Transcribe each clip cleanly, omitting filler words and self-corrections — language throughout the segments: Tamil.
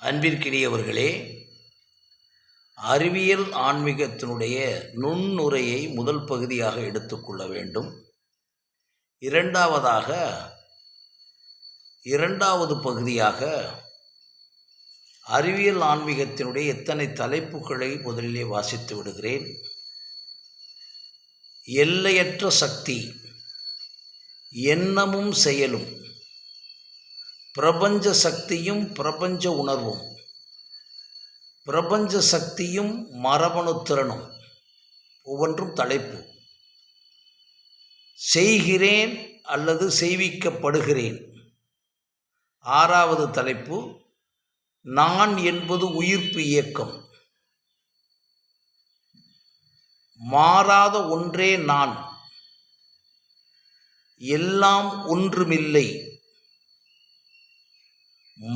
அன்பிற்கினியவர்களே, அறிவியல் ஆன்மீகத்தினுடைய நுண்ணுரையை முதல் பகுதியாக எடுத்துக்கொள்ள வேண்டும். இரண்டாவது பகுதியாக அறிவியல் ஆன்மீகத்தினுடைய எத்தனை தலைப்புகளை முதலிலே வாசித்து விடுகிறேன். எல்லையற்ற சக்தி, எண்ணமும் செயலும், பிரபஞ்ச சக்தியும் பிரபஞ்ச உணர்வும், பிரபஞ்ச சக்தியும் மரபணு திறனும், ஒவ்வொன்றும் தலைப்பு. செய்கிறேன் அல்லது செய்விக்கப்படுகிறேன். ஆறாவது தலைப்பு, நான் என்பது உயிர்ப்பு இயக்கம், மாறாத ஒன்றே நான், எல்லாம் ஒன்றுமில்லை,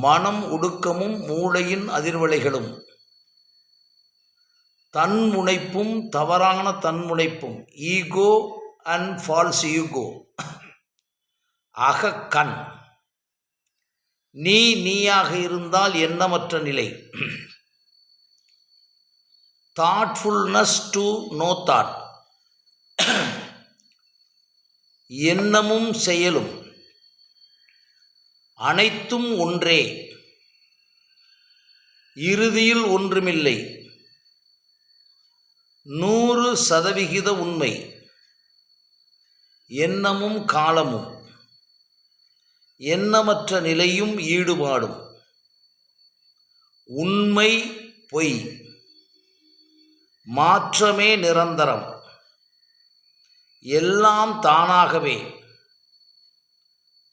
மனம் ஒடுக்கமும் மூளையின் அதிர்வலைகளும், தன்முனைப்பும் தவறான தன்முனைப்பும், ஈகோ அண்ட் ஃபால்ஸ் ஈகோ, அகக்கண், நீயாக இருந்தால் எண்ணமற்ற நிலை, தாட்ஃபுல்னஸ் டு நோ தாட், எண்ணமும் செயலும், அனைத்தும் ஒன்றே, இறுதியில் ஒன்றுமில்லை, 100% உண்மை, எண்ணமும் காலமும், எண்ணமற்ற நிலையும் ஈடுபாடும், உண்மை பொய், மாற்றமே நிரந்தரம், எல்லாம் தானாகவே,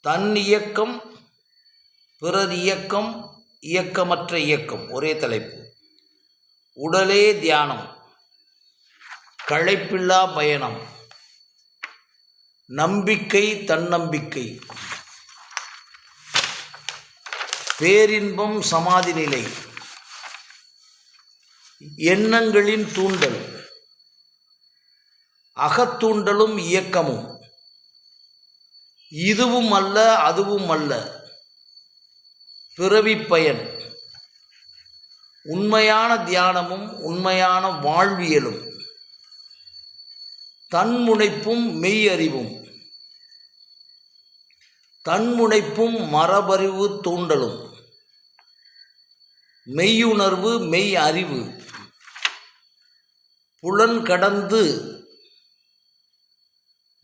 தன் இயக்கம் பிறர் இயக்கம், இயக்கமற்ற இயக்கம். ஒரே தலைப்பு. உடலே தியானம், களைப்பில்லா பயணம், நம்பிக்கை தன்னம்பிக்கை, பேரின்பம் சமாதி நிலை, எண்ணங்களின் தூண்டல், அகத்தூண்டலும் இயக்கமும், இதுவும் அல்ல அதுவும் அல்ல, பிறவி பயன், உண்மையான தியானமும் உண்மையான வாழ்வியலும், தன்முனைப்பும் மெய் அறிவும், தன்முனைப்பும் மரபறிவு தூண்டலும், மெய்யுணர்வு மெய் அறிவு, புலன் கடந்து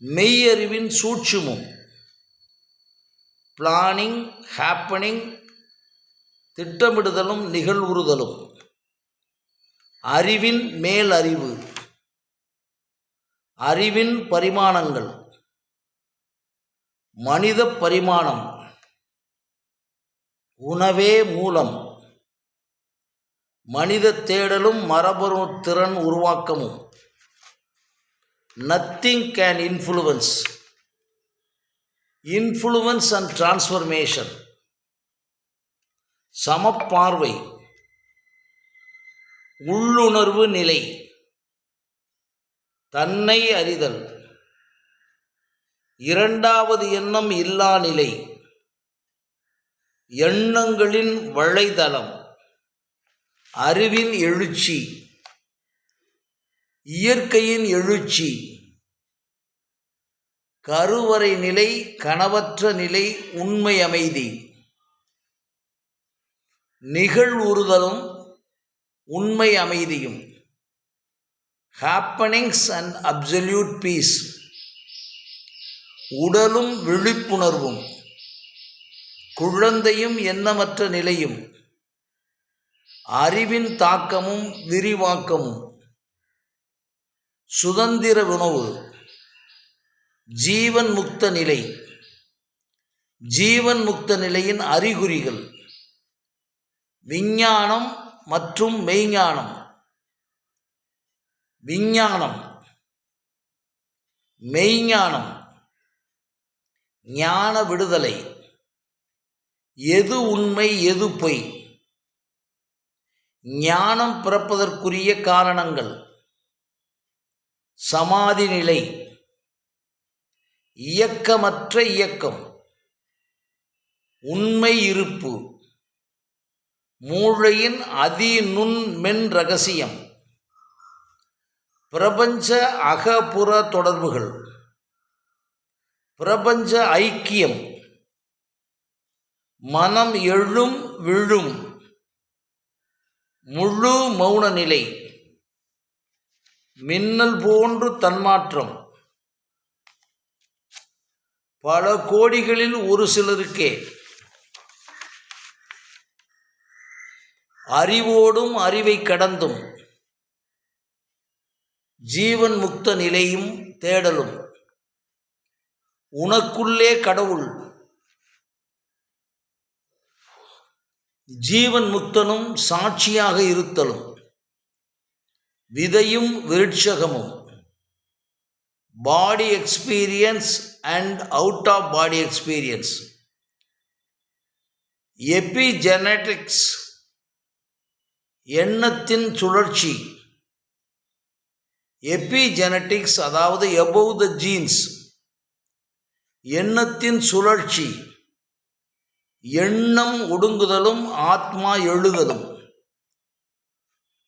மெய்யறிவின் சூட்சுமம், பிளானிங் ஹேப்பனிங், திட்டமிடுதலும் நிகழ்வுறுதலும், அறிவின் மேல் அறிவு, அறிவின் பரிமாணங்கள், மனித பரிமாணம், உணவே மூலம், மனித தேடலும் மரபணு திறன் உருவாக்கமும், nothing can influence and transformation, சமப்பார்வை, உள்ளுணர்வு நிலை, தன்னை அறிதல், இரண்டாவது எண்ணம் இல்லா நிலை, எண்ணங்களின் வளைதளம், அறிவின் எழுச்சி, இயற்கையின் எழுச்சி, கருவறை நிலை, கனவற்ற நிலை, உண்மை அமைதி, நிகழ்வுறுதலும் உண்மை அமைதியும், ஹேப்பனிங்ஸ் அண்ட் அப்சல்யூட் பீஸ், உடலும் விழிப்புணர்வும், குழந்தையும் எண்ணமற்ற நிலையும், அறிவின் தாக்கமும் விரிவாக்கமும், சுதந்திர உணவு, ஜீவன் முக்த நிலை, ஜீவன் முக்த நிலையின் அறிகுறிகள், விஞ்ஞானம் மற்றும் மெய்ஞானம், விஞ்ஞானம், மெய்ஞானம், ஞான விடுதலை, எது உண்மை எது பொய், ஞானம் பிறப்பதற்குரிய காரணங்கள், சமாதி நிலை, இயக்கமற்ற இயக்கம், உண்மை இருப்பு, மூளையின் அதிநுண் மென் ரகசியம், பிரபஞ்ச அகப்புற தொடர்புகள், பிரபஞ்ச ஐக்கியம், மனம் எழும் விழும், முழு மௌன நிலை, மின்னல் போன்று தன்மாற்றம், பல கோடிகளில் ஒரு சிலருக்கே, அறிவோடும் அறிவை கடந்தும், ஜீவன் முக்த நிலையும் தேடலும், உனக்குள்ளே கடவுள், ஜீவன் முக்தனும் சாட்சியாக இருத்தலும், விதையும் விருட்சகமும், body experience and out of body experience, epigenetics எண்ணத்தின் சுழற்சி, எபிஜெனடிக்ஸ் அதாவது எபோவ் த ஜீன்ஸ் எண்ணத்தின் சுழற்சி, எண்ணம் ஒடுங்குதலும் ஆத்மா எழுதலும்,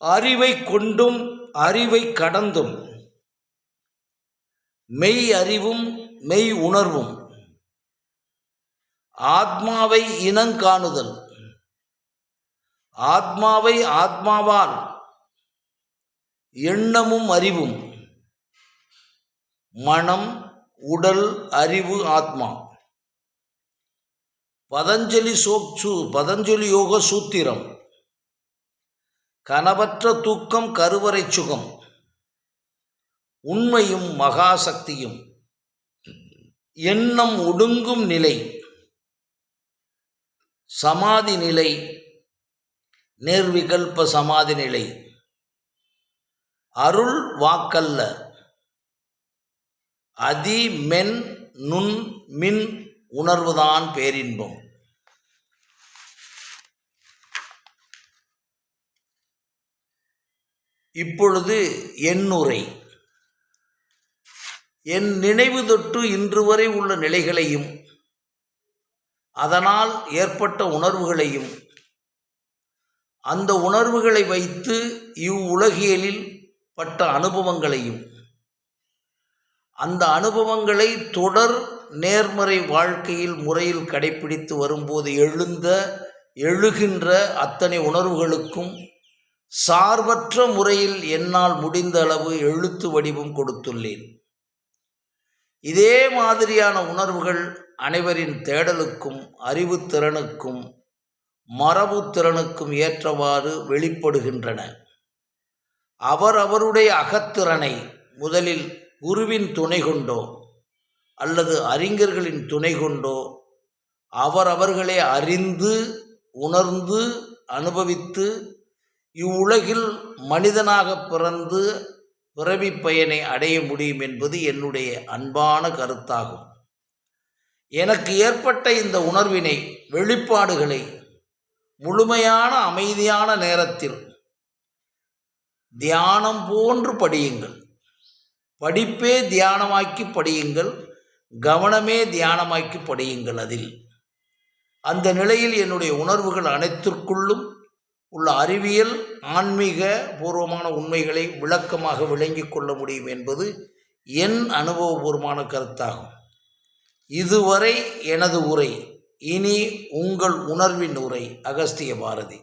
அறிவை கொண்டும் அறிவை கடந்தும், மெய் அறிவும் மெய் உணர்வும், ஆத்மாவை இனங்காணுதல், ஆத்மாவை ஆத்மாவால், எண்ணமும் அறிவும், மனம் உடல் அறிவு ஆத்மா. பதஞ்சலி யோக சூத்திரம், கனவற்ற தூக்கம் கருவறை சுகம், உண்மையும் மகாசக்தியும், எண்ணம் ஒடுங்கும் நிலை, சமாதி நிலை, நேர்விகல்ப சமாதி நிலை, அருள் வாக்கல்ல, அதி மென் நுண் மின் உணர்வுதான் பேரின்பம். இப்பொழுது என் உரை. என் நினைவு தொட்டு இன்று வரை உள்ள நிலைகளையும் அதனால் ஏற்பட்ட உணர்வுகளையும் அந்த உணர்வுகளை வைத்து இவ்வுலகியலில் பட்ட அனுபவங்களையும் அந்த அனுபவங்களை தொடர் நேர்மறை வாழ்க்கையில் முறையில் கடைப்பிடித்து வரும்போது எழுகின்ற அத்தனை உணர்வுகளுக்கும் சார்பற்ற முறையில் என்னால் முடிந்த அளவு எழுத்து வடிவம் கொடுத்துள்ளேன். இதே மாதிரியான உணர்வுகள் அனைவரின் தேடலுக்கும் அறிவுத்திறனுக்கும் மரபுத்திறனுக்கும் ஏற்றவாறு வெளிப்படுகின்றன. அவருடைய அகத்திறனை முதலில் குருவின் துணை கொண்டோ அல்லது அறிஞர்களின் துணை கொண்டோ அவர்களே அறிந்து உணர்ந்து அனுபவித்து இவ்வுலகில் மனிதனாக பிறந்து பிறவி பயனை அடைய முடியும் என்பது என்னுடைய அன்பான கருத்தாகும். எனக்கு ஏற்பட்ட இந்த உணர்வினை வெளிப்பாடுகளை முழுமையான அமைதியான நேரத்தில் தியானம் போன்று படியுங்கள். படிப்பே தியானமாக்கி படியுங்கள், கவனமே தியானமாக்கி படியுங்கள். அதில் அந்த நிலையில் என்னுடைய உணர்வுகள் அனைத்திற்குள்ளும் உள்ள அறிவியல் ஆன்மீக பூர்வமான உண்மைகளை விளக்கமாக விளங்கிக் கொள்ள முடியும் என்பது என் அனுபவபூர்வமான கருத்தாகும். இதுவரை எனது உரை. இனி உங்கள் உணர்வின் உரை. அகஸ்திய பாரதி.